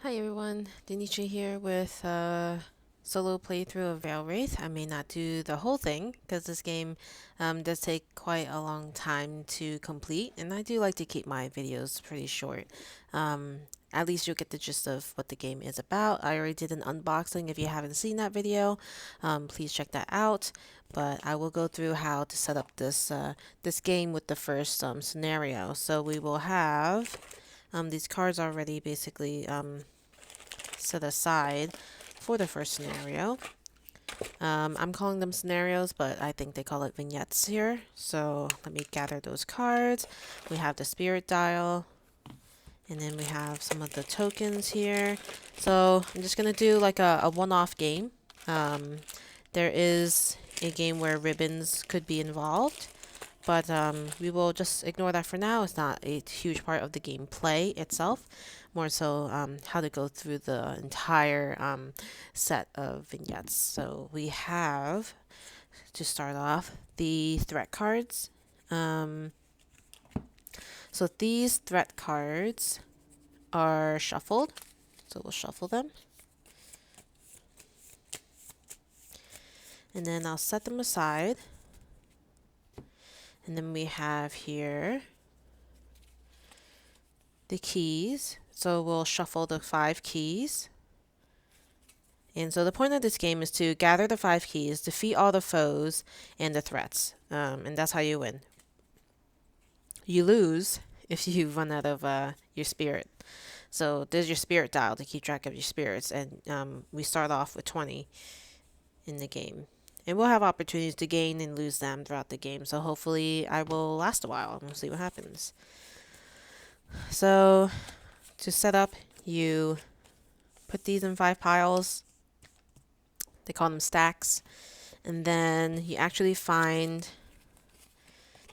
Hi everyone, Danicha here with a solo playthrough of Veilwraith. I may not do the whole thing because this game does take quite a long time to complete, and I do like to keep my videos pretty short. At least you'll get the gist of what the game is about. I already did an unboxing. If you haven't seen that video, please check that out. But I will go through how to set up this game with the first scenario. So we will have these cards already basically set aside for the first scenario. I'm calling them scenarios, but I think they call it vignettes here. So let me gather those cards. We have the spirit dial, and then we have some of the tokens here. So I'm just going to do like a one-off game. There is a game where ribbons could be involved, but we will just ignore that for now. It's not a huge part of the gameplay itself, more so how to go through the entire set of vignettes. So we have, to start off, the threat cards. So these threat cards are shuffled, so we'll shuffle them. And then I'll set them aside. And then we have here the keys. So we'll shuffle the 5 keys. And so the point of this game is to gather the 5 keys, defeat all the foes and the threats. And that's how you win. You lose if you run out of your spirit. So there's your spirit dial to keep track of your spirits. And we start off with 20 in the game. And we'll have opportunities to gain and lose them throughout the game. So hopefully I will last a while and we'll see what happens. So to set up, you put these in 5 piles. They call them stacks. And then you actually find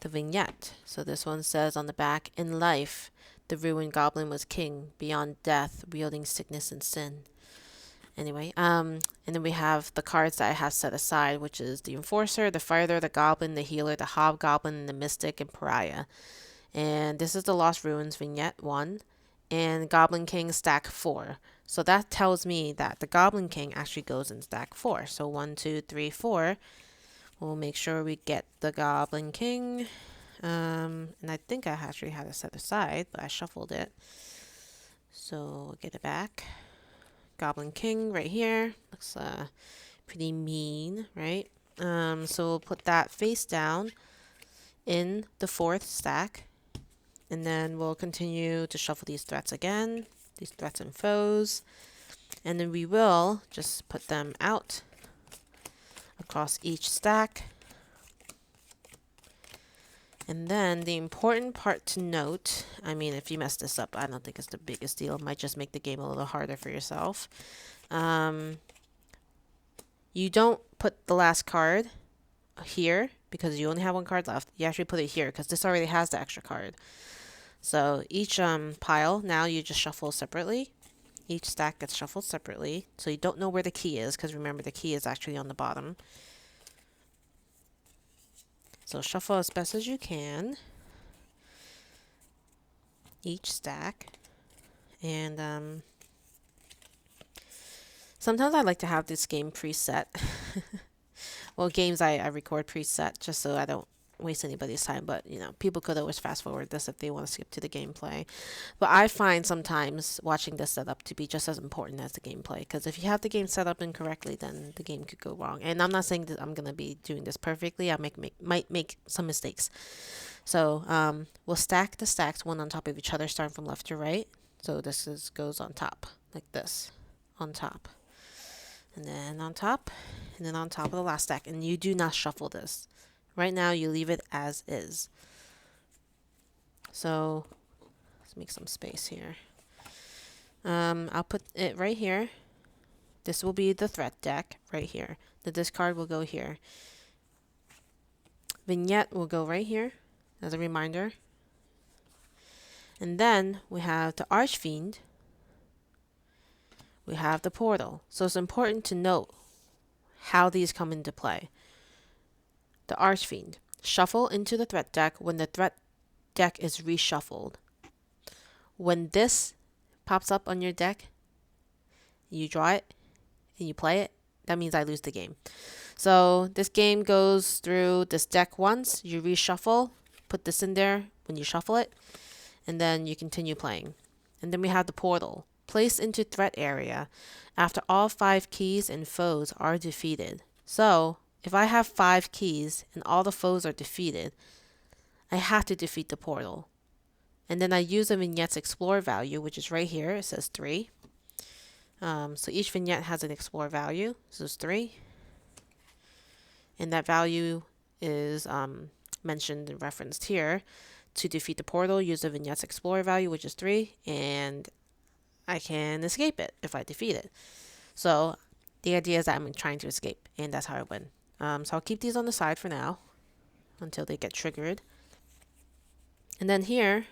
the vignette. So this one says on the back, in life, the ruined goblin was king, beyond death, wielding sickness and sin. Anyway, and then we have the cards that I have set aside, which is the Enforcer, the Fighter, the Goblin, the Healer, the Hobgoblin, the Mystic, and Pariah. And this is the Lost Ruins Vignette 1, and Goblin King stack 4. So that tells me that the Goblin King actually goes in stack 4. So 1, 2, 3, 4. We'll make sure we get the Goblin King. And I think I actually had it set aside, but I shuffled it. So we'll get it back. Goblin King right here. Looks pretty mean, right? So we'll put that face down in the 4th stack. And then we'll continue to shuffle these threats again. These threats and foes. And then we will just put them out across each stack. And then the important part to note, I mean, if you mess this up, I don't think it's the biggest deal. It might just make the game a little harder for yourself. You don't put the last card here because you only have 1 card left. You actually put it here because this already has the extra card. So each pile, now you just shuffle separately. Each stack gets shuffled separately. So you don't know where the key is because remember the key is actually on the bottom. So shuffle as best as you can. Each stack. And sometimes I like to have this game preset. Well, games I record preset just so I don't waste anybody's time, but you know, people could always fast forward this if they want to skip to the gameplay. But I find sometimes watching this setup to be just as important as the gameplay, because if you have the game set up incorrectly, then the game could go wrong. And I'm not saying that I'm gonna be doing this perfectly. I might make some mistakes. So we'll stack the stacks one on top of each other, starting from left to right. So this goes on top like this, on top, and then on top, and then on top of the last stack. And you do not shuffle this. Right now, you leave it as is. So let's make some space here. I'll put it right here. This will be the threat deck right here. The discard will go here. Vignette will go right here as a reminder. And then we have the Archfiend. We have the portal. So it's important to note how these come into play. The Archfiend. Shuffle into the threat deck when the threat deck is reshuffled. When this pops up on your deck, you draw it, and you play it, that means I lose the game. So this game goes through this deck once, you reshuffle, put this in there when you shuffle it, and then you continue playing. And then we have the portal. Place into threat area after all 5 keys and foes are defeated. So if I have 5 keys and all the foes are defeated, I have to defeat the portal. And then I use a vignette's explore value, which is right here. It says 3. So each vignette has an explore value. So it's 3. And that value is mentioned and referenced here. To defeat the portal, use the vignette's explore value, which is 3. And I can escape it if I defeat it. So the idea is that I'm trying to escape. And that's how I win. So I'll keep these on the side for now until they get triggered. And then here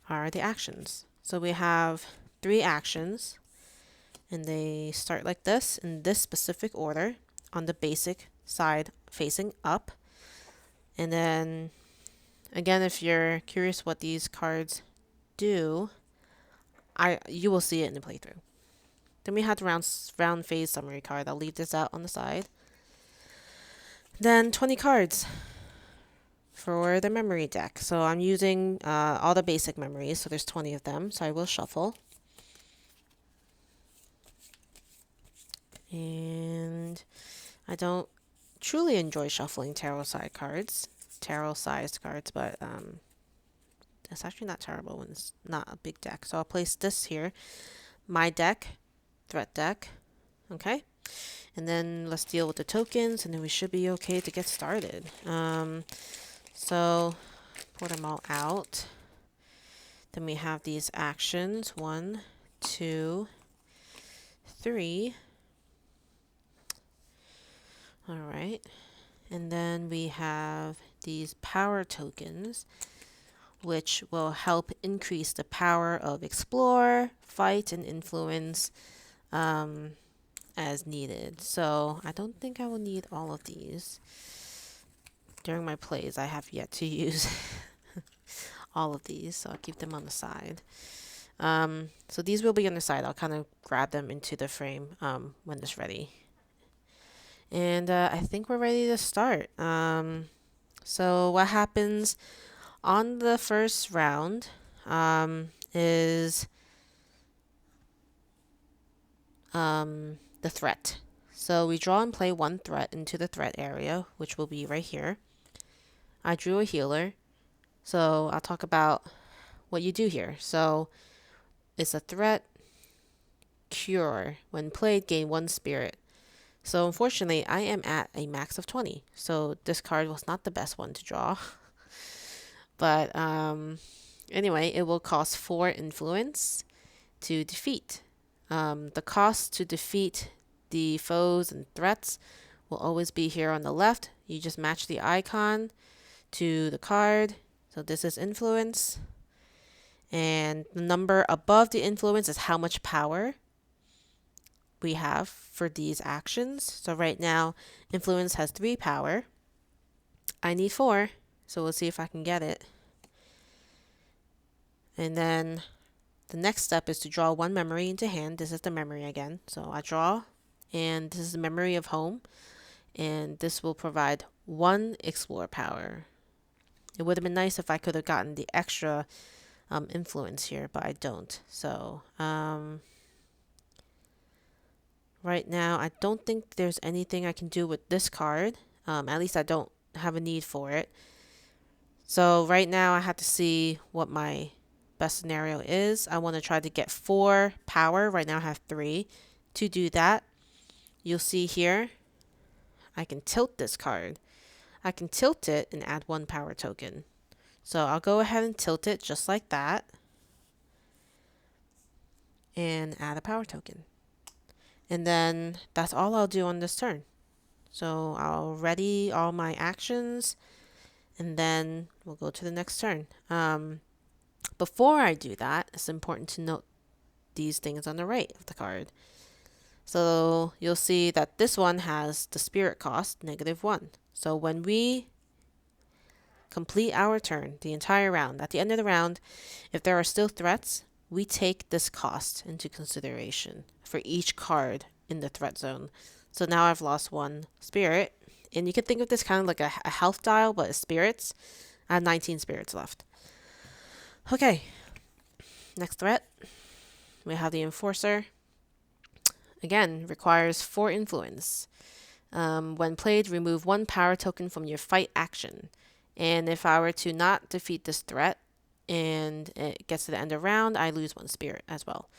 are the actions. So we have 3 actions, and they start like this in this specific order on the basic side facing up. And then again, if you're curious what these cards do, you will see it in the playthrough. Then we have the round phase summary card. I'll leave this out on the side. Then 20 cards for the memory deck. So I'm using all the basic memories, so there's 20 of them. So I will shuffle. And I don't truly enjoy shuffling tarot-sized cards, but it's actually not terrible when it's not a big deck. So I'll place this here, my deck, threat deck, okay? And then let's deal with the tokens, and then we should be okay to get started. So pull them all out. Then we have these actions, 1, 2, 3. All right. And then we have these power tokens, which will help increase the power of explore, fight, and influence as needed. So I don't think I will need all of these. During my plays, I have yet to use all of these, so I'll keep them on the side. So these will be on the side. I'll kind of grab them into the frame when it's ready. And I think we're ready to start. So what happens on the first round is the threat. So we draw and play 1 threat into the threat area, which will be right here. I drew a healer, so I'll talk about what you do here. So it's a threat cure. When played, gain 1 spirit. So unfortunately, I am at a max of 20. So this card was not the best one to draw. But anyway, it will cost 4 influence to defeat. The cost to defeat the foes and threats will always be here on the left. You just match the icon to the card. So this is influence. And the number above the influence is how much power we have for these actions. So right now, influence has 3 power. I need 4, so we'll see if I can get it. And then the next step is to draw 1 memory into hand. This is the memory again. So I draw, and this is the memory of home. And this will provide 1 explore power. It would have been nice if I could have gotten the extra influence here, but I don't. So right now, I don't think there's anything I can do with this card. At least I don't have a need for it. So right now, I have to see what my best scenario is. I want to try to get 4 power. Right now, I have 3. To do that, you'll see here, I can tilt this card. I can tilt it and add 1 power token. So I'll go ahead and tilt it just like that and add a power token. And then that's all I'll do on this turn. So I'll ready all my actions, and then we'll go to the next turn. Before I do that, it's important to note these things on the right of the card. So you'll see that this one has the spirit cost, -1. So when we complete our turn, the entire round, at the end of the round, if there are still threats, we take this cost into consideration for each card in the threat zone. So now I've lost 1 spirit. And you can think of this kind of like a health dial, but it's spirits. I have 19 spirits left. Okay. Next threat. We have the Enforcer. Again, requires 4 influence. When played, remove 1 power token from your fight action. And if I were to not defeat this threat and it gets to the end of round, I lose 1 spirit as well.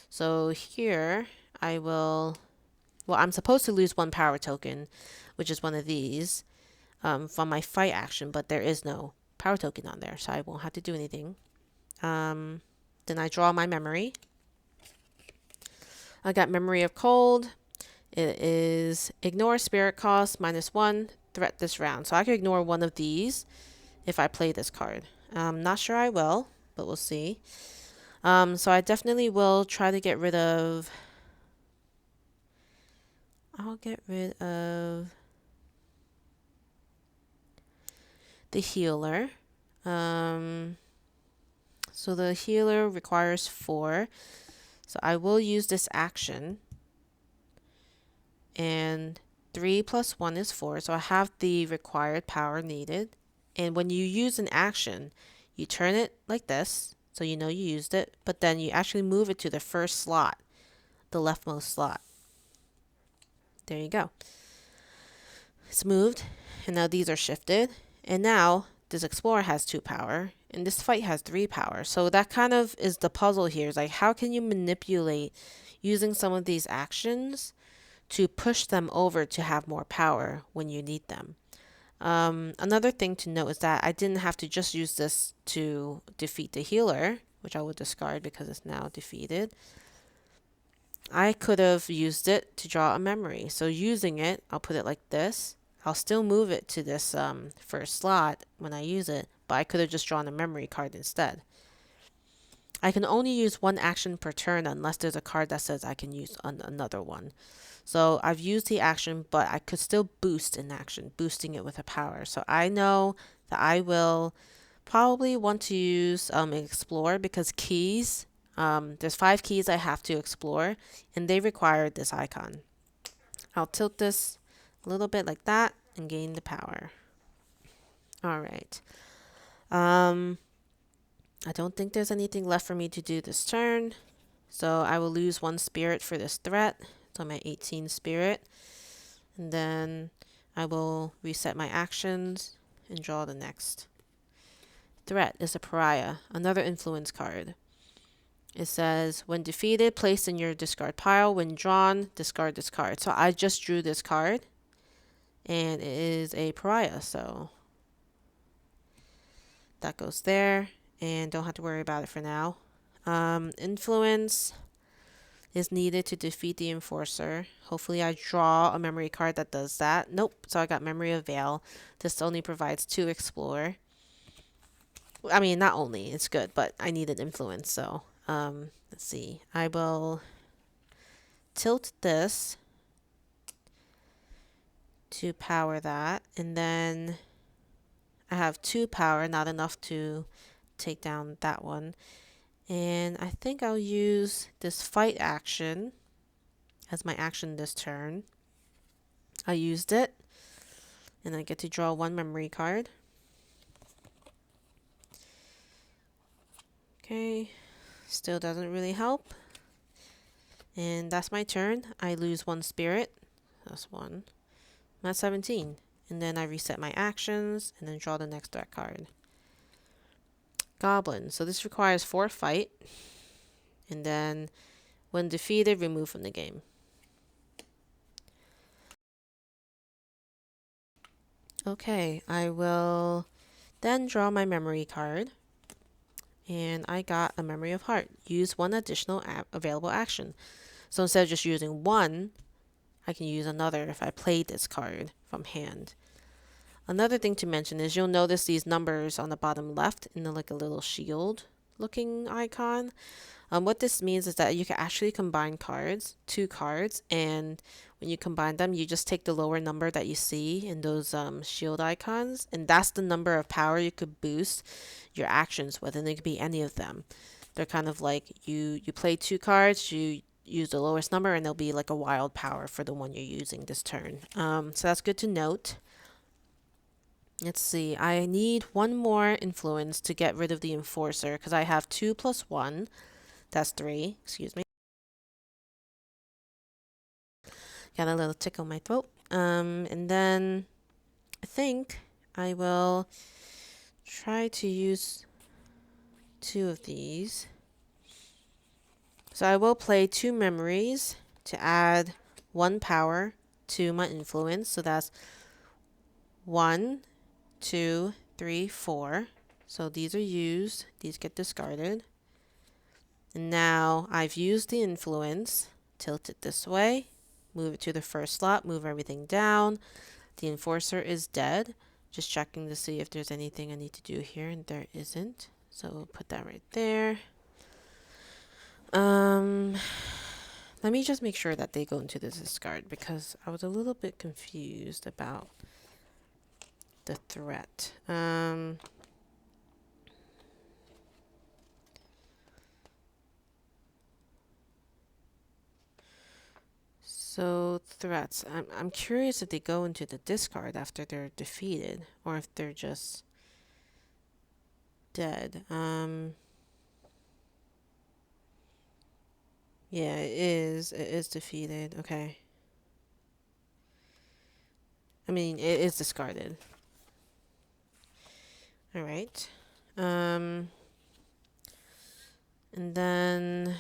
So here I will, well, I'm supposed to lose 1 power token, which is one of these, from my fight action, but there is no power token on there, so I won't have to do anything. Then I draw my memory. I got Memory of Cold. It is ignore spirit cost -1, threat this round. So I can ignore one of these if I play this card. I'm not sure I will, but we'll see. So I definitely will try to get rid of... I'll get rid of the healer. So the healer requires 4. So I will use this action. And 3 + 1 is 4. So I have the required power needed. And when you use an action, you turn it like this, so you know you used it, but then you actually move it to the first slot, the leftmost slot. There you go. It's moved, and now these are shifted. And now this Explorer has 2 power, and this fight has 3 power. So that kind of is the puzzle here. Is like, how can you manipulate using some of these actions to push them over to have more power when you need them? Another thing to note is that I didn't have to just use this to defeat the healer, which I will discard because it's now defeated. I could have used it to draw a memory. So using it, I'll put it like this. I'll still move it to this first slot when I use it, but I could have just drawn a memory card instead. I can only use 1 action per turn unless there's a card that says I can use another one. So I've used the action, but I could still boost an action, boosting it with a power. So I know that I will probably want to use Explore, because keys, there's 5 keys I have to explore, and they require this icon. I'll tilt this a little bit like that and gain the power. All right. I don't think there's anything left for me to do this turn, so I will lose 1 spirit for this threat. So I'm at 18 spirit, and then I will reset my actions and draw the next. Threat is a Pariah, another influence card. It says, when defeated, place in your discard pile. When drawn, discard this card. So I just drew this card, and it is a Pariah, so that goes there, and don't have to worry about it for now. Influence is needed to defeat the Enforcer. Hopefully I draw a memory card that does that. Nope. So I got Memory of Veil. This only provides 2 Explore. I mean, not only. It's good, but I needed influence. So let's see. I will tilt this to power that. And then I have 2 power, not enough to take down that one. And I think I'll use this fight action as my action this turn. I used it, and I get to draw 1 memory card. Okay, still doesn't really help. And that's my turn. I lose 1 spirit. That's 1. I'm at 17. And then I reset my actions and then draw the next threat card. Goblin. So this requires 4 fight. And then when defeated, remove from the game. Okay, I will then draw my memory card. And I got a Memory of Heart. Use 1 additional available action. So instead of just using 1, I can use another if I play this card from hand. Another thing to mention is you'll notice these numbers on the bottom left in the, like a little shield looking icon. What this means is that you can actually combine cards, 2 cards, and when you combine them, you just take the lower number that you see in those shield icons, and that's the number of power you could boost your actions with, and it could be any of them. They're kind of like you play 2 cards, you use the lowest number, and there'll be like a wild power for the one you're using this turn. So that's good to note. Let's see. I need one more influence to get rid of the enforcer because I have 2 plus 1. That's 3. Excuse me. Got a little tickle in my throat. And then I think I will try to use 2 of these. So I will play 2 memories to add 1 power to my influence. So that's 1, 2, 3, 4. So these are used. These get discarded. And now I've used the influence. Tilt it this way. Move it to the first slot. Move everything down. The enforcer is dead. Just checking to see if there's anything I need to do here, and there isn't. So we'll put that right there. Let me just make sure that they go into the discard because I was a little bit confused about the threat. So threats. I'm curious if they go into the discard after they're defeated or if they're just dead. Yeah, it is. It is defeated. Okay. I mean, it is discarded. All right. And then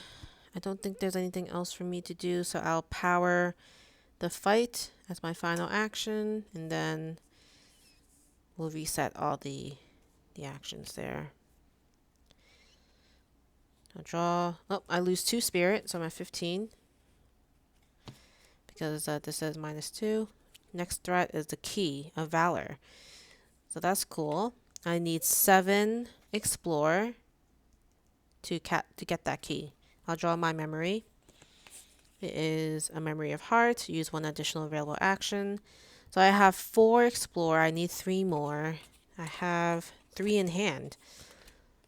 I don't think there's anything else for me to do, so I'll power the fight as my final action, and then we'll reset all the actions there. I'll draw. Oh, I lose 2 spirit, so I'm at 15 because this says -2. Next threat is the key of valor, so that's cool. I need 7 explore to get that key. I'll draw my memory. It is a memory of heart. Use 1 additional available action. So I have 4 explore. I need 3 more. I have 3 in hand.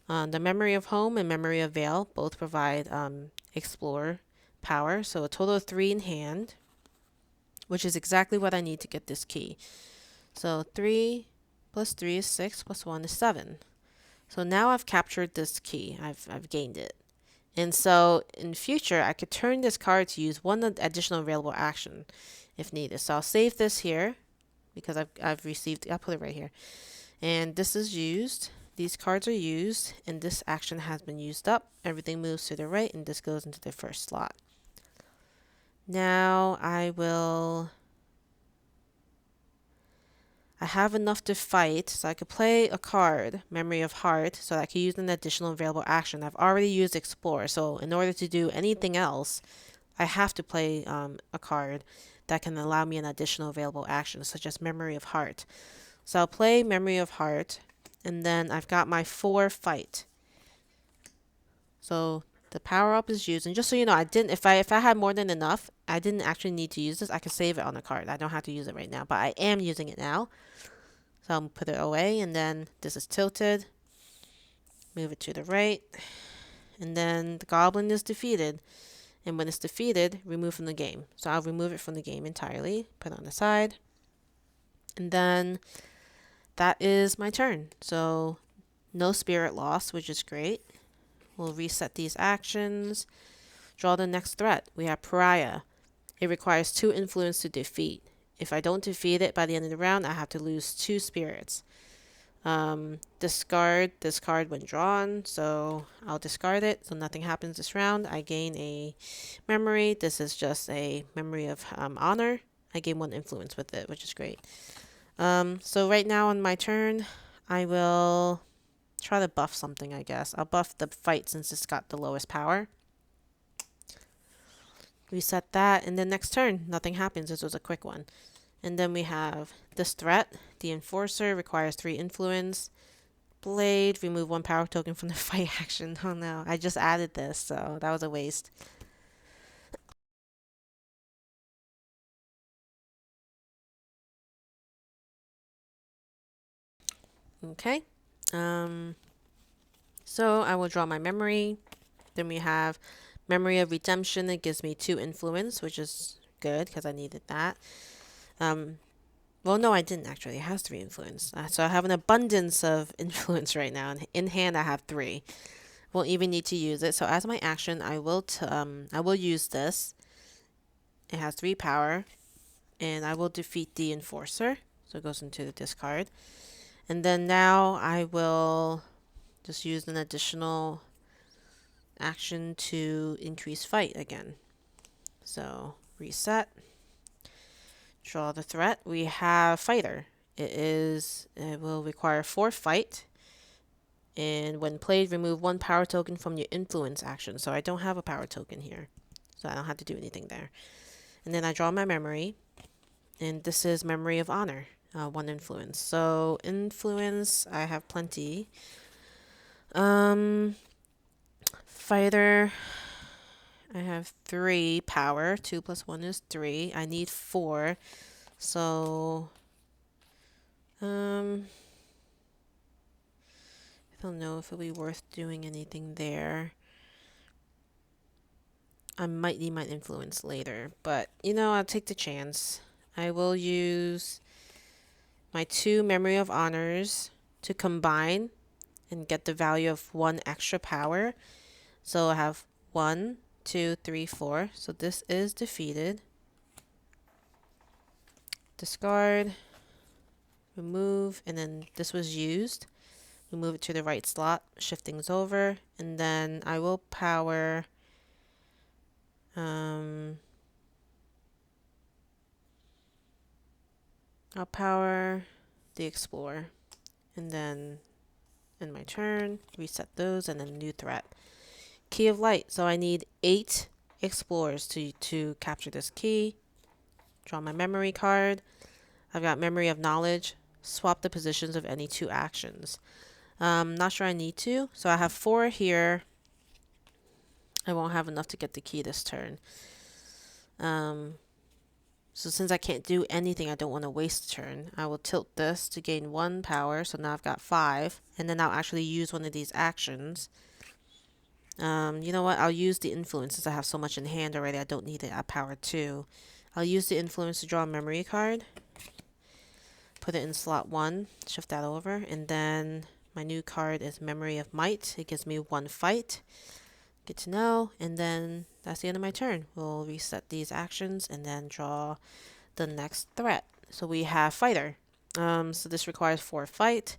The memory of home and memory of veil both provide explore power. So a total of 3 in hand, which is exactly what I need to get this key. So 3 plus 3 is 6 plus 1 is 7. So now I've captured this key. I've gained it. And so in future, I could turn this card to use 1 additional available action if needed. So I'll save this here because I've received, I'll put it right here. And this is used. These cards are used, and this action has been used up. Everything moves to the right, and this goes into the first slot. Now I have enough to fight, so I could play a card, Memory of Heart, so I could use an additional available action. I've already used Explore, so in order to do anything else, I have to play a card that can allow me an additional available action, such as Memory of Heart. So I'll play Memory of Heart, and then I've got my 4 fight. So the power up is used, and just so you know, I didn't. If I had more than enough, I didn't actually need to use this. I could save it on the card. I don't have to use it right now, but I am using it now. So I'll put it away, and then this is tilted. Move it to the right, and then the goblin is defeated. And when it's defeated, remove from the game. So I'll remove it from the game entirely. Put it on the side, and then that is my turn. So no spirit loss, which is great. We'll reset these actions. Draw the next threat. We have Pariah. It requires 2 influence to defeat. If I don't defeat it by the end of the round, I have to lose 2 spirits. Discard this card when drawn, so I'll discard it, so nothing happens this round. I gain a memory. This is just a memory of honor. I gain 1 influence with it, which is great. So right now on my turn, I will try to buff something, I guess. I'll buff the fight since it's got the lowest power. Reset that, and then next turn, nothing happens. This was a quick one. And then we have this threat. The enforcer requires 3 influence. Blade, remove 1 power token from the fight action. Oh no, I just added this, so that was a waste. Okay. So I will draw my memory. Then we have Memory of Redemption. It gives me 2 influence, which is good because I needed that. Well, no, I didn't actually. It has 3 influence. So I have an abundance of influence right now. In hand, I have 3. Won't even need to use it. So as my action, I will use this. It has 3 power, and I will defeat the Enforcer. So it goes into the discard. And then now I will just use an additional action to increase fight again. So reset. Draw the threat. We have Fighter. It will require 4 fight. And when played, remove 1 power token from your influence action. So I don't have a power token here. So I don't have to do anything there. And then I draw my memory. And this is Memory of Honor. 1 influence. So influence, I have plenty. Fighter, I have 3 power. 2 plus 1 is 3. I need 4. So, I don't know if it'll be worth doing anything there. I might need my influence later, but I'll take the chance. I will use my 2 Memory of Honors to combine and get the value of 1 extra power. So I have 1, 2, 3, 4. So this is defeated. Discard, remove, and then this was used. We move it to the right slot, shift things over, and then I will power I'll power the Explorer, and then in my turn, reset those, and then new threat. Key of Light. So I need 8 Explorers to capture this key. Draw my memory card. I've got Memory of Knowledge. Swap the positions of any 2 actions. Not sure I need to. So I have 4 here. I won't have enough to get the key this turn. So since I can't do anything, I don't want to waste a turn. I will tilt this to gain 1 power. So now I've got 5. And then I'll actually use one of these actions. You know what? I'll use the influence since I have so much in hand already. I don't need it at power 2. I'll use the influence to draw a memory card. Put it in slot 1. Shift that over. And then my new card is Memory of Might. It gives me 1 fight. Good to know. And then that's the end of my turn. We'll reset these actions and then draw the next threat. So we have Fighter. So this requires 4 fight.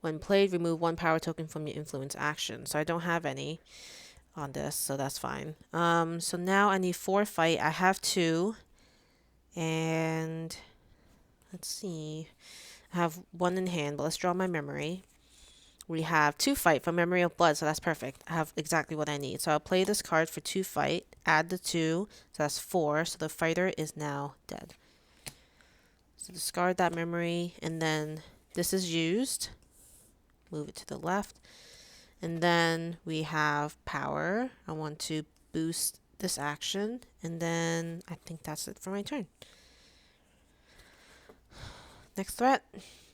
When played, remove 1 power token from your influence action. So I don't have any on this, so that's fine. So now I need 4 fight. I have 2. And let's see. I have 1 in hand, but let's draw my memory. We have 2 fight for Memory of Blood, so that's perfect. I have exactly what I need. So I'll play this card for 2 fight, add the 2, so that's 4. So the fighter is now dead. So discard that memory, and then this is used. Move it to the left. And then we have power. I want to boost this action, and then I think that's it for my turn. Next threat.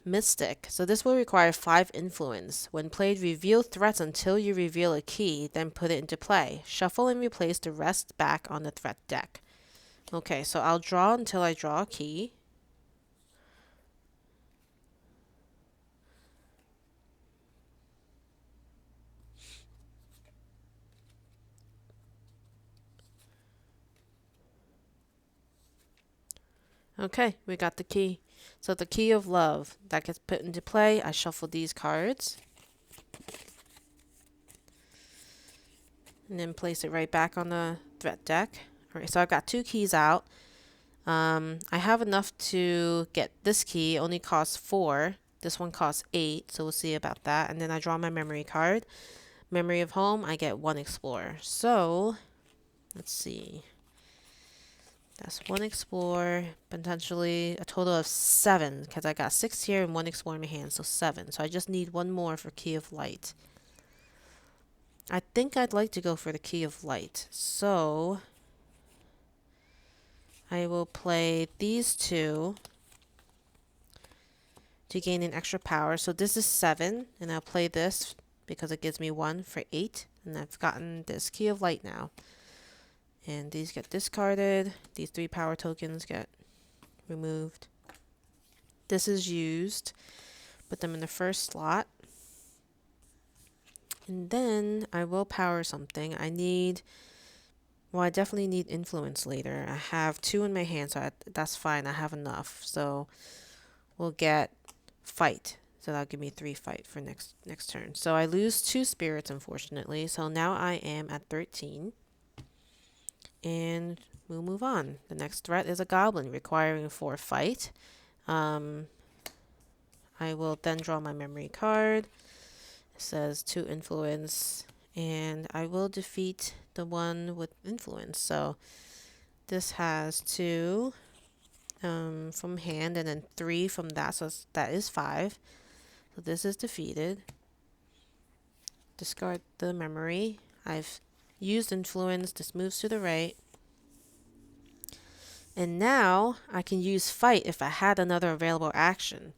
Mystic. So this will require 5 influence. When played, reveal threats until you reveal a key, then put it into play. Shuffle and replace the rest back on the threat deck. Okay, so I'll draw until I draw a key. Okay, we got the key. So the Key of Love, that gets put into play. I shuffle these cards. And then place it right back on the threat deck. Alright, so I've got 2 keys out. I have enough to get this key. It only costs 4. This one costs 8, so we'll see about that. And then I draw my memory card. Memory of Home, I get 1 Explorer. So, let's see. That's 1 Explorer, potentially a total of 7, because I got 6 here and 1 Explorer in my hand, so 7. So I just need 1 more for Key of Light. I think I'd like to go for the Key of Light. So I will play these 2 to gain an extra power. So this is 7, and I'll play this because it gives me 1 for 8. And I've gotten this Key of Light now. And these get discarded. These 3 power tokens get removed. This is used. Put them in the first slot. And then I will power something. I definitely need influence later. I have 2 in my hand, so that's fine. I have enough. So we'll get fight. So that'll give me 3 fight for next turn. So I lose 2 spirits, unfortunately. So now I am at 13. And we'll move on. The next threat is a goblin requiring 4 fight. I will then draw my memory card. It says 2 influence. And I will defeat the one with influence. So this has 2 from hand and then 3 from that. So that is 5. So this is defeated. Discard the memory. I've used influence. This moves to the right. And now I can use fight if I had another available action.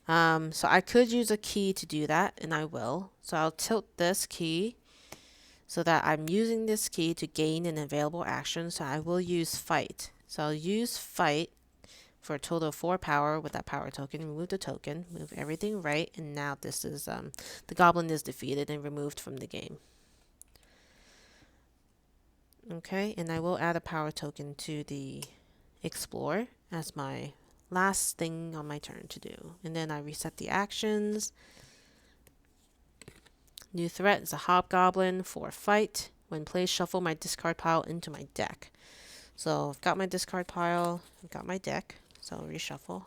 So I could use a key to do that, and I will. So I'll tilt this key so that I'm using this key to gain an available action. So I will use fight. So I'll use fight for a total of 4 power with that power token. Remove the token, move everything right, and now this is the goblin is defeated and removed from the game. Okay, and I will add a power token to the explore as my last thing on my turn to do. And then I reset the actions. New threat is a hobgoblin for fight. When played, shuffle my discard pile into my deck. So I've got my discard pile, I've got my deck, so I'll reshuffle.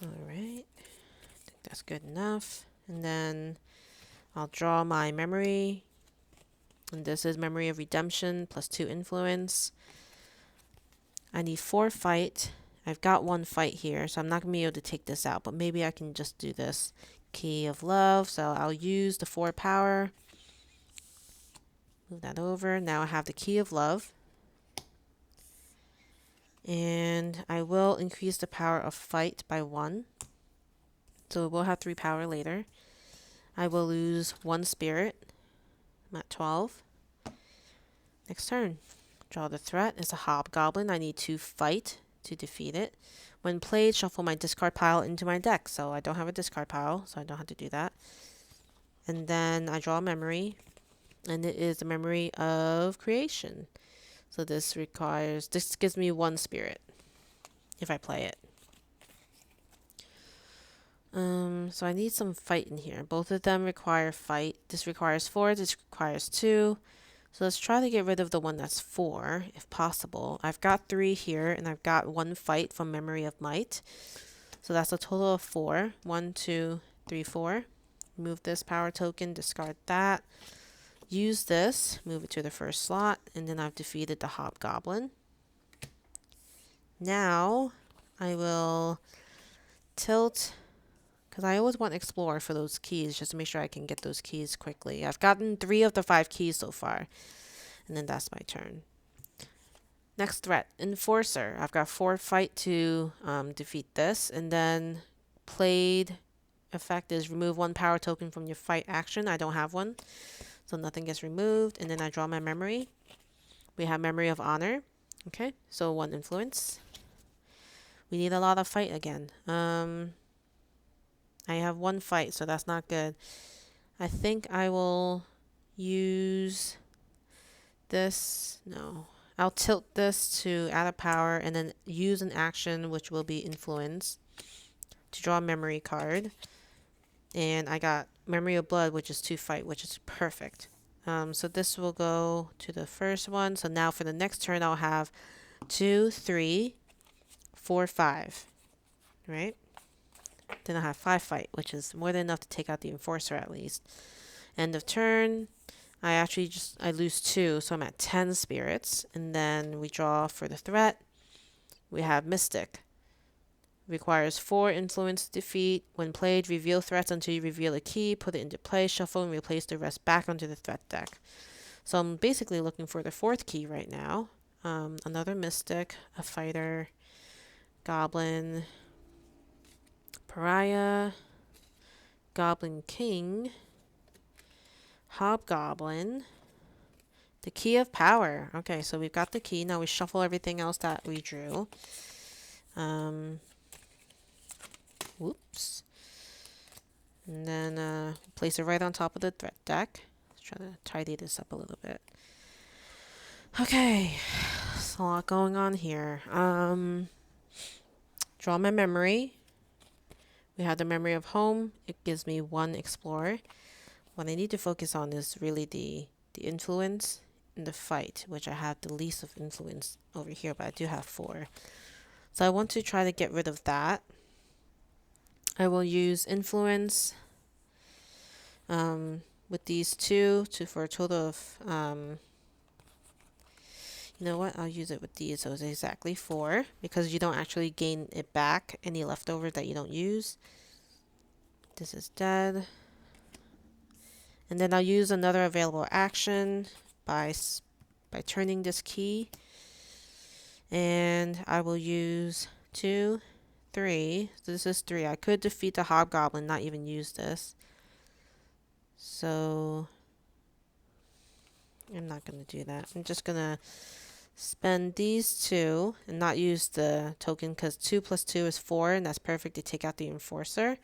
Alright, I think that's good enough. And then I'll draw my memory. And this is Memory of Redemption plus 2 influence. I need 4 fight. I've got 1 fight here, so I'm not going to be able to take this out, but maybe I can just do this. Key of Love, so I'll use the 4 power. Move that over. Now I have the Key of Love. And I will increase the power of fight by 1. So we'll have 3 power later. I will lose 1 spirit. I'm at 12. Next turn. Draw the threat. It's a hobgoblin. I need 2 fight to defeat it. When played, shuffle my discard pile into my deck. So I don't have a discard pile, so I don't have to do that. And then I draw a memory. And it is a memory of creation. So this gives me 1 spirit if I play it. So I need some fight in here. Both of them require fight. This requires 4, this requires 2. So let's try to get rid of the one that's 4, if possible. I've got 3 here, and I've got 1 fight from Memory of Might. So that's a total of 4. 1, 2, 3, 4. Move this power token, discard that. Use this, move it to the first slot, and then I've defeated the hobgoblin. Now I will tilt, because I always want Explorer for those keys, just to make sure I can get those keys quickly. I've gotten 3 of the 5 keys so far, and then that's my turn. Next threat, Enforcer. I've got 4 fight to defeat this, and then played effect is remove 1 power token from your fight action. I don't have one, so nothing gets removed, and then I draw my memory. We have Memory of Honor. Okay, so 1 influence. We need a lot of fight again. I have 1 fight, so that's not good. I think I will use this. No. I'll tilt this to add a power and then use an action, which will be influence, to draw a memory card. And I got Memory of Blood, which is 2 fight, which is perfect. So this will go to the first one. So now for the next turn, I'll have 2, 3, 4, 5. Right? Then I'll have 5 fight, which is more than enough to take out the Enforcer at least. End of turn. I lose 2, so I'm at 10 spirits. And then we draw for the threat. We have Mystic. Requires 4 influence to defeat. When played, reveal threats until you reveal a key. Put it into play, shuffle, and replace the rest back onto the threat deck. So I'm basically looking for the 4th key right now. Another Mystic, a fighter, Goblin, Pariah, Goblin King, Hobgoblin, the Key of Power. Okay, so we've got the key. Now we shuffle everything else that we drew. Whoops. And then place it right on top of the threat deck. Let's try to tidy this up a little bit. Okay, there's a lot going on here. Draw my memory. We have the memory of home. It gives me 1 explorer. What I need to focus on is really the influence in the fight, which I have the least of influence over here, but I do have 4. So I want to try to get rid of that. I will use influence with these 2 for a total of, you know what, I'll use it with these, so it's exactly 4, because you don't actually gain it back, any leftover that you don't use. This is dead. And then I'll use another available action by turning this key. And I will use 2, 3. So this is 3. I could defeat the Hobgoblin, not even use this. So I'm not going to do that. I'm just going to spend these 2 and not use the token, because 2 plus 2 is 4, and that's perfect to take out the Enforcer.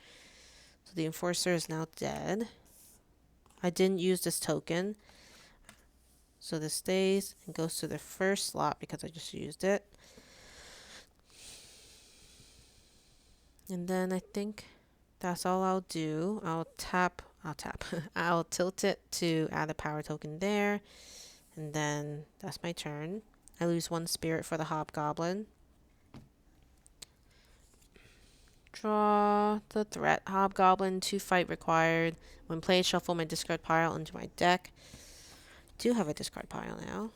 So the Enforcer is now dead. I didn't use this token, so this stays and goes to the first slot because I just used it. And then I think that's all I'll do. I'll tilt it to add a power token there, and then that's my turn. I lose 1 spirit for the Hobgoblin. Draw the threat Hobgoblin, 2 fight required. When played, shuffle my discard pile into my deck. Do have a discard pile now.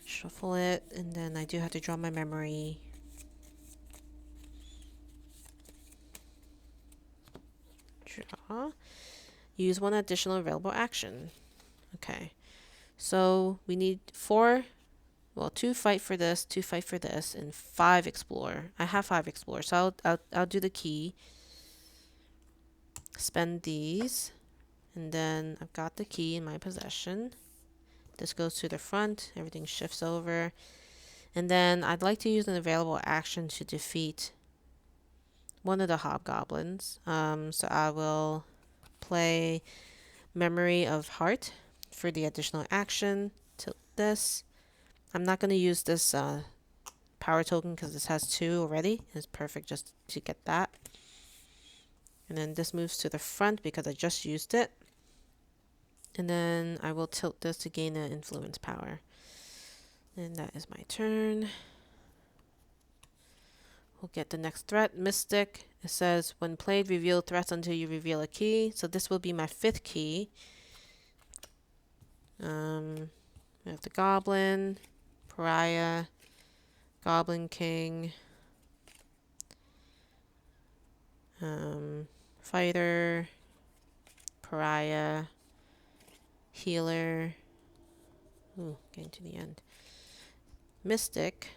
Shuffle it, and then I do have to draw my memory. Draw. Use 1 additional available action. Okay. So we need 4. Well, 2 fight for this, 2 fight for this, and 5 explore. I have 5 explore, so I'll do the key. Spend these, and then I've got the key in my possession. This goes to the front. Everything shifts over, and then I'd like to use an available action to defeat one of the Hobgoblins. So I will play Memory of Heart for the additional action. Tilt this. I'm not going to use this power token because this has 2 already. It's perfect just to get that. And then this moves to the front because I just used it. And then I will tilt this to gain an influence power. And that is my turn. We'll get the next threat, Mystic. It says, when played, reveal threats until you reveal a key. So this will be my 5th key. We have the Goblin, Pariah, Goblin King, Fighter, Pariah, Healer. Ooh, getting to the end. Mystic,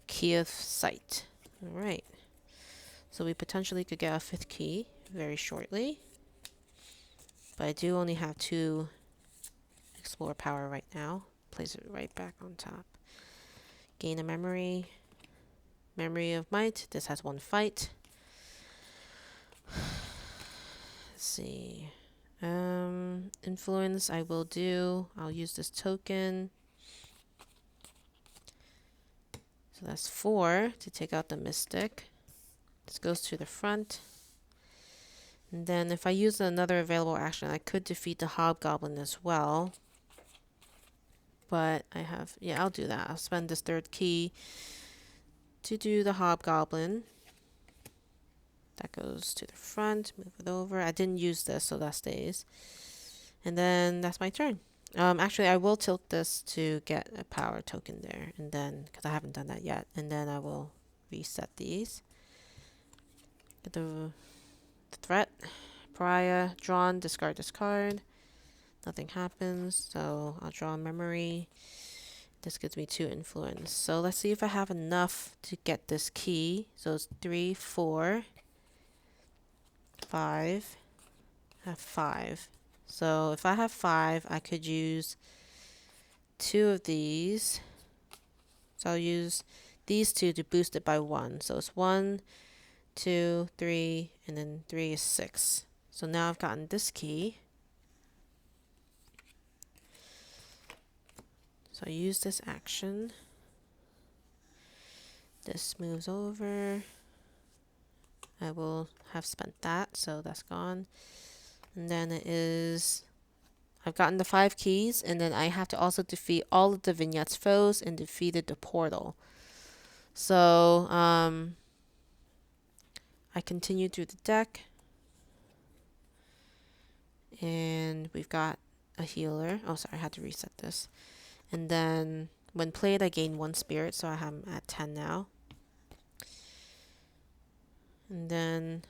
Key of Sight. Alright. So we potentially could get a 5th key very shortly. But I do only have 2 explore power right now. Place it right back on top. Gain a memory. Memory of Might. This has 1 fight. Let's see. Influence I will do. I'll use this token. So that's 4 to take out the Mystic. This goes to the front. And then if I use another available action, I could defeat the Hobgoblin as well. But I have, yeah, I'll do that. I'll spend this 3rd key to do the Hobgoblin. That goes to the front, move it over. I didn't use this, so that stays. And then that's my turn. Actually, I will tilt this to get a power token there. And then, because I haven't done that yet. And then I will reset these. Get the threat. Pariah, drawn, discard this card. Nothing happens, so I'll draw a memory. This gives me 2 influence. So let's see if I have enough to get this key. So it's 3, 4, 5. I have 5. So if I have 5, I could use 2 of these. So I'll use these 2 to boost it by 1. So it's 1, 2, 3, and then 3 is 6. So now I've gotten this key. So I use this action. This moves over. I will have spent that, so that's gone. And then it is, I've gotten the 5 keys, and then I have to also defeat all of the Vignette's foes and defeated the portal. So, I continue through the deck. And we've got a healer. Oh, sorry, I had to reset this. And then when played, I gain 1 spirit, so I am at 10 now. And then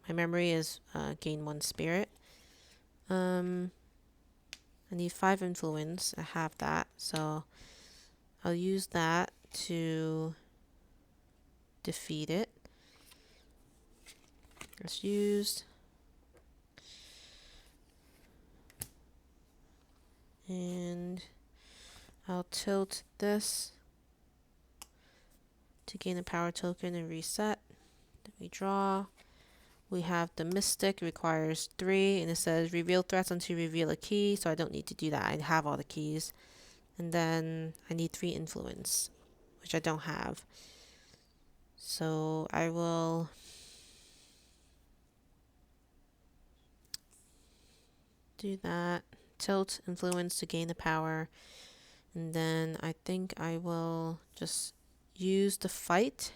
my memory is gain 1 spirit. I need 5 influence. I have that, so I'll use that to defeat it. It's used. And I'll tilt this to gain a power token and reset. Then we draw. We have the Mystic, requires 3, and it says reveal threats until you reveal a key, so I don't need to do that. I have all the keys. And then I need 3 influence, which I don't have. So I will do that. Tilt influence to gain the power. And then I think I will just use the fight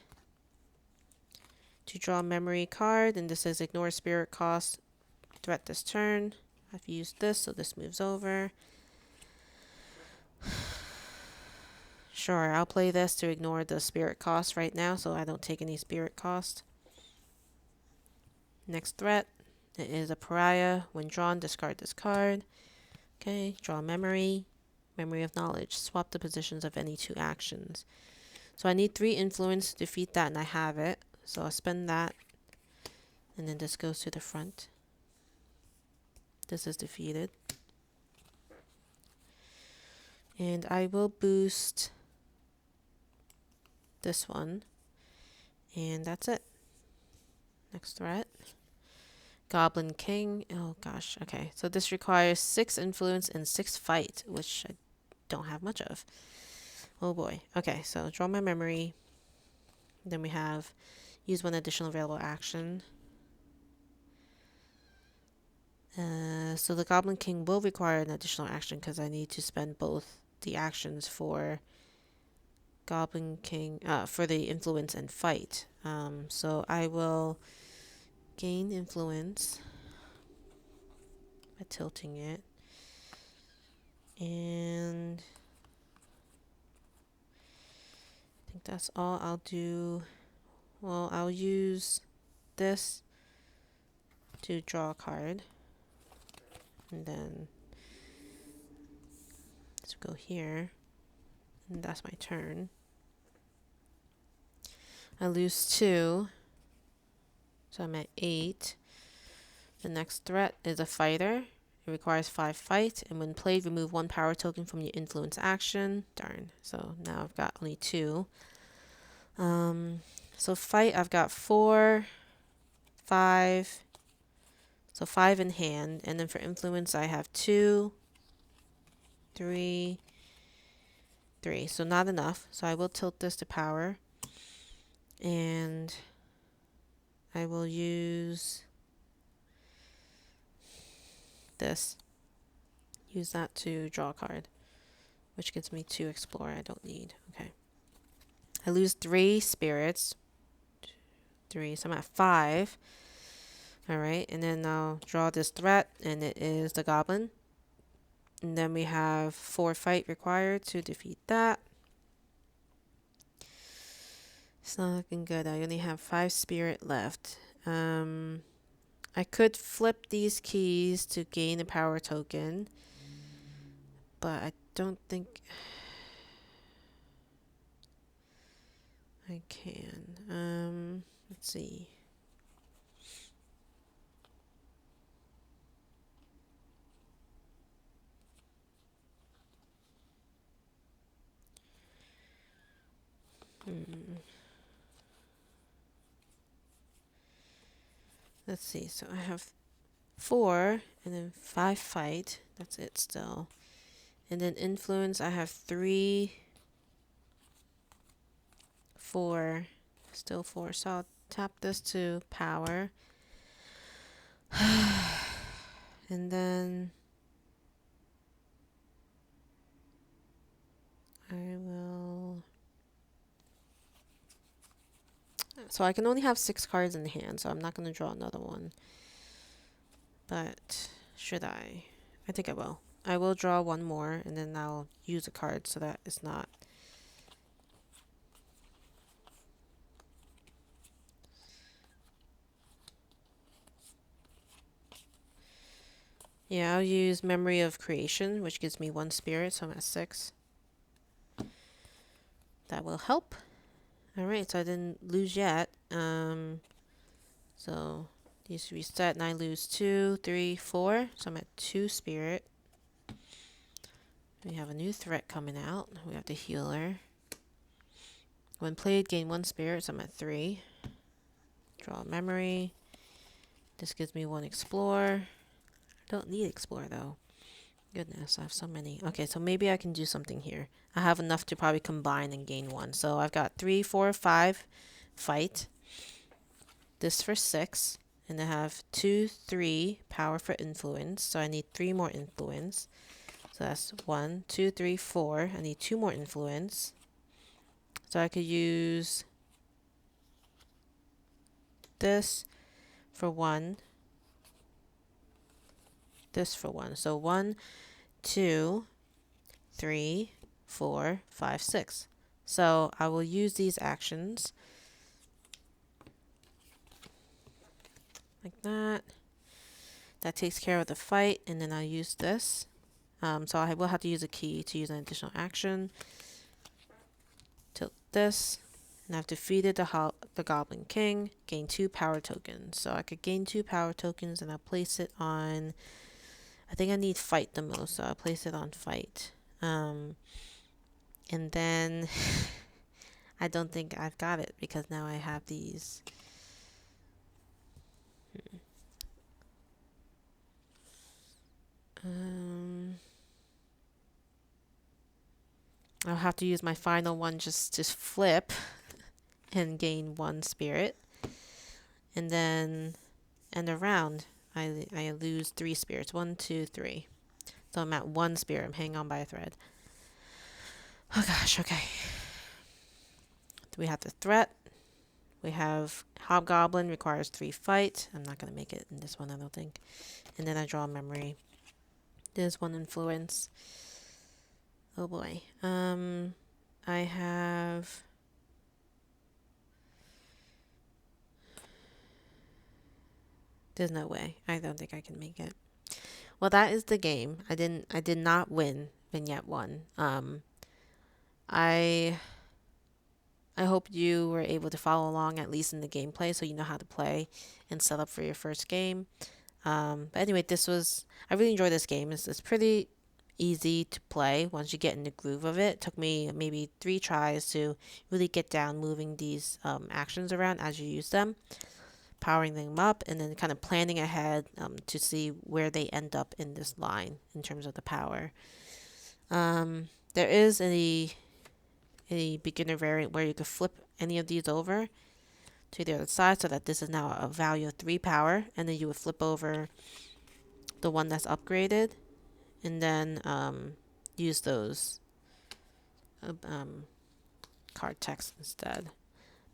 to draw a memory card, and this says ignore spirit cost threat this turn. I've used this, so this moves over. Sure, I'll play this to ignore the spirit cost right now, so I don't take any spirit cost. Next threat, it is a pariah. When drawn, discard this card. Okay, draw memory. Memory of knowledge. Swap the positions of any 2 actions. So I need 3 influence to defeat that, and I have it. So I'll spend that, and then this goes to the front. This is defeated. And I will boost this one. And that's it. Next threat. Goblin King. Oh gosh, okay. So this requires 6 influence and 6 fight, which I don't have much of. Oh boy. Okay, so draw my memory. Then we have use 1 additional available action. So the Goblin King will require an additional action because I need to spend both the actions for Goblin King, for the influence and fight. So I will gain influence by tilting it. And I think that's all I'll do. Well, I'll use this to draw a card. And then let's go here. And that's my turn. I lose 2. So I'm at 8. The next threat is a fighter. It requires 5 fight. And when played, remove 1 power token from your influence action. Darn. So now I've got only 2. So fight, I've got 4, 5. So 5 in hand. And then for influence, I have 2, 3, 3. So not enough. So I will tilt this to power. And I will use this. Use that to draw a card, which gives me 2 explore I don't need. Okay. I lose 3 spirits. 3, so I'm at 5. Alright, and then I'll draw this threat, and it is the goblin. And then we have 4 fight required to defeat that. It's not looking good. I only have 5 spirit left. I could flip these keys to gain a power token, but I don't think I can. Let's see. Let's see. So I have 4 and then 5 fight. That's it still. And then influence, I have 3, 4, still 4. So I'll tap this to power. And then I will. So I can only have 6 cards in hand, so I'm not going to draw another one. But should I? I think I will. I will draw one more, and then I'll use a card so that it's not. Yeah, I'll use Memory of Creation, which gives me 1 spirit, so I'm at 6. That will help. Alright, so I didn't lose yet. So these reset, and I lose 2, 3, 4. So I'm at 2 spirit. We have a new threat coming out. We have the healer. When played, gain 1 spirit, so I'm at 3. Draw a memory. This gives me 1 explore. I don't need explore though. Goodness, I have so many. Okay, so maybe I can do something here. I have enough to probably combine and gain 1. So I've got 3, 4, 5 fight. This for 6. And I have 2, 3 power for influence. So I need 3 more influence. So that's 1, 2, 3, 4. I need 2 more influence. So I could use this for 1. This for 1. So 1, 2, 3, 4, 5, 6. So I will use these actions like that. That takes care of the fight, and then I'll use this. So I will have to use a key to use an additional action. Tilt this, and I've defeated the Goblin King. Gain 2 power tokens. So I could gain 2 power tokens, and I'll place it on. I think I need fight the most, so I'll place it on fight. And then I don't think I've got it because now I have these. I'll have to use my final one just to flip and gain 1 spirit. And then end the round, I lose 3 spirits. 1, 2, 3. So I'm at 1 spirit. I'm hanging on by a thread. Oh gosh, okay. We have the threat. We have Hobgoblin requires 3 fight. I'm not going to make it in this one, I don't think. And then I draw a memory. There's 1 influence. Oh boy. I have. There's no way. I don't think I can make it. Well, that is the game. I did not win Vignette 1. I hope you were able to follow along at least in the gameplay so you know how to play and set up for your first game. But anyway, I really enjoyed this game. It's pretty easy to play once you get in the groove of it. It took me maybe 3 tries to really get down moving these actions around as you use them, powering them up, and then kind of planning ahead to see where they end up in this line in terms of the power. There is a beginner variant where you could flip any of these over to the other side so that this is now a value of 3 power, and then you would flip over the one that's upgraded and then use those card text instead.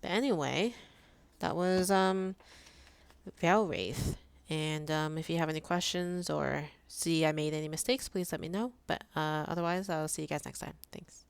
But anyway, that was Veilwraith. And if you have any questions or see I made any mistakes, please let me know. But otherwise, I'll see you guys next time. Thanks.